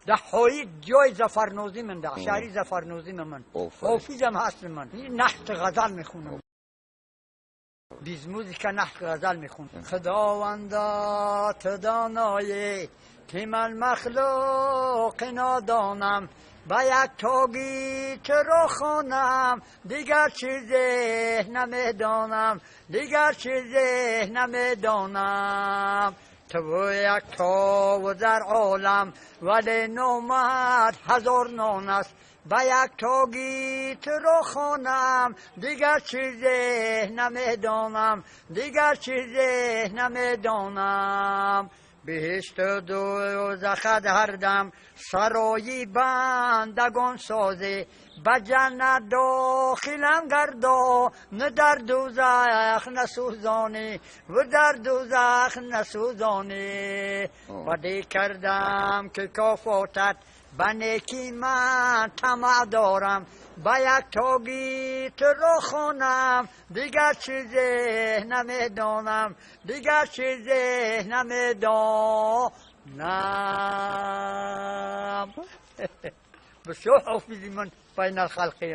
دحوی جای زفرنوزی من ده شعری زفرنوزی من حافظم هست من نحت غزل میخونم بیز موزیکا نحت غزل میخونم خداوندا تو دانایی که من مخلوق نادانم با یک تاگی تو رو خونم دیگر چیزی نمیدانم دیگر چیزی نمیدانم تو یک تا و در عالم ولی نومد هزار نان است با یک تاگی تو رو خونم دیگر چیزی نمیدانم دیگر چیزی نمیدانم بهشت دوزخ هر دم سرایی بندگان سازی به جنت داخلم گردا نه در دوزخ نسوزانی و در دوزخ نسوزانی بدی کردم که کافاتت به نیکی من طمع دارم با یک تاگی تو رو خونم دیگر چیزی نمیدانم دیگر چیزی نمیدانم بسیار حافظی من بین الخلقیان